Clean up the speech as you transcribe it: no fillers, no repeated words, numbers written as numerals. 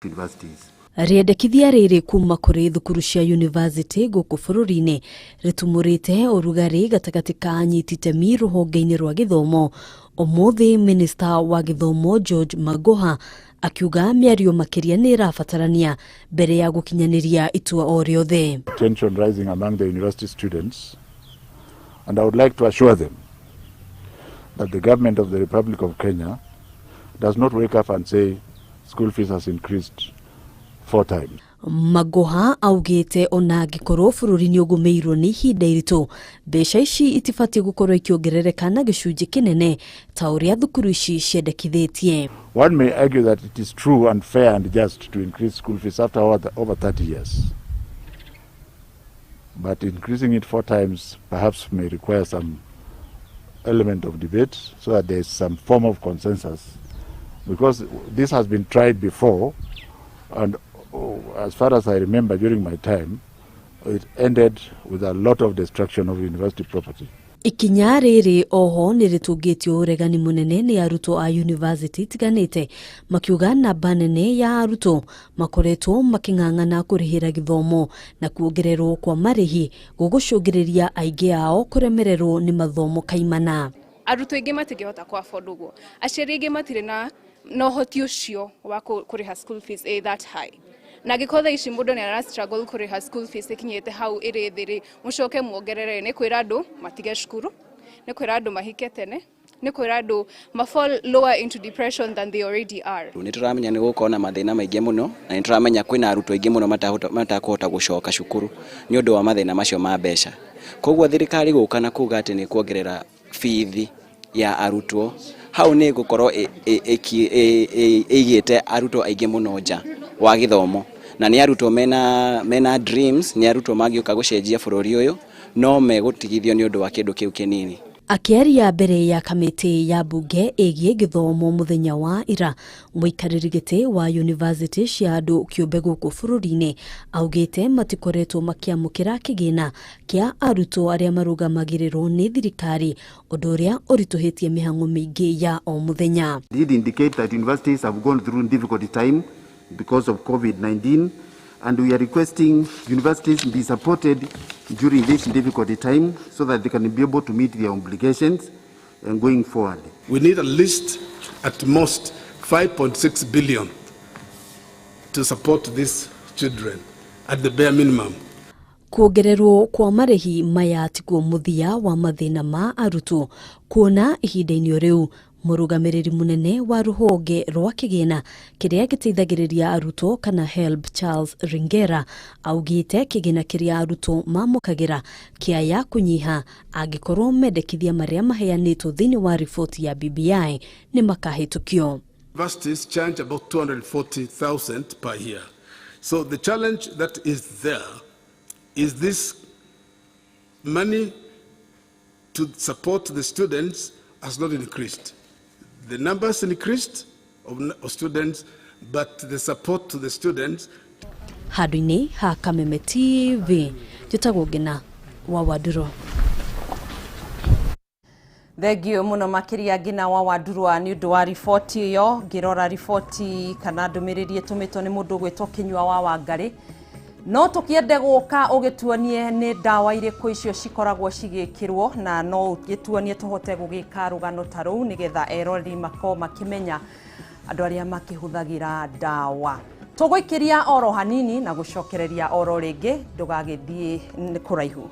universities. Riendekithia riri kuma kuri thukuru cia university guku bururi-ini ritumurite urugari gatagati ka anyiti itemi ruhonge-ini rwa githomo. Umuthi Minister wa Githomo George Magoha akiuga miario makiria ni irabatarania mbere ya gukinyaniria itua o riothe. Tension rising among the university students, and I would like to assure them that the government of the Republic of Kenya does not wake up and say school fees has increased 4 times. Magoha augite ona angikoro bururi-ini ugumeirwo ni ihinda iritu mbeca ici itibatie gukorwo ikiongerereka na gicunji kinene ta uria thukuru ici ciendekithitie. One may argue that it is true and fair and just to increase school fees after over 30 years. But increasing it 4 times perhaps may require some element of debate so that there is some form of consensus, because this has been tried before, and as far as I remember during my time, it ended with a lot of destruction of university property. Ikinya riri oho niritungitio uregani munene ni arutwo a university tiganite makiuga namba nene ya arutwo makoretwo making'ang'ana kurihira githomo na kuongererwo kwa marihi gugucungiriria aingi ao kuremererwo ni mathomo kaimana. Arutwo aingi matingihota ku afford uguo, aciari aingi matire na uhoti ucio wa kuriha school fees that high. Na gikotha ici mundu ni ara struggle kuriha school fees ikinyete hau iri thiri, mucoke muongerere ni kwira andu matige cukuru, ni kwira andu mahike tene, ni kwira andu fall lower into depression than they already are. Ni turamenya ni gukona mathina maingi muno, na ni turamenya kwina arutwo aingi muno matakuhota gucoka cukuru ni undu wa mathina macio ma mbeca. Koguo thirikari guka na kuga ati ni kuongerera fees ya arutwo hau ni gukorwo igite arutwo aingi muno nja wa githomo, na ni arutwo mena dreams, ni arutwo magiuka gucenjia bururi uyu no megutigithio ni undu wa kindu kiu kinini. Akiaria mbere ya kamiti ya bunge igie githomo muthenya wa ira, muikariri giti wa university cia andu kiumbe guku bururi-ini augite matikoretwo makiamukira kigina kia arutwo aria marugamagirirwo ni thirikari, undu uria urituhitie mihango mingi ya o muthenya. Did indicate that universities have gone through difficult time because of COVID-19, and we are requesting universities be supported during this difficult time so that they can be able to meet their obligations and going forward. We need at least, at most, 5.6 billion to support these children at the bare minimum. Kuongererwo kwa marihi maya tiguo muthia wa mathina ma arutwo, kuona ihinda-ini riu murugamiriri munene wa ruhonge rwa kigina kiria giteithagiriria arutwo kana HELB Charles Ringera augite kigina kiria arutwo mamukagira kiaya kunyiha angikorwo mendekithia maria maheanitwo thini wa ripoti ya BBI ni makahitukio. Universities charge about 240,000 per year. So the challenge that is there is this money to support the students has not increased. The numbers increased of students, but the support to the students. Hadwini ha Kameme TV, jutagwo Ngina wa Waduro. Thegio muno makiria Ngina wa Waduro ni undu wa ripoti iyo, ngirora ripoti kana ndumiriri tumitwo ni mundu gwitwo Kinyua wa Wangari. No tukiende guka ugituanie ni dawa iriku icio cikoragwo cigikirwo, na no ugituanie tuhote gugika rugano taru nigetha erori mako makimenya andu aria makihuthagira dawa. Tuguikiria oro hanini na gucokereria oro ringi ndugagithie kuraihu.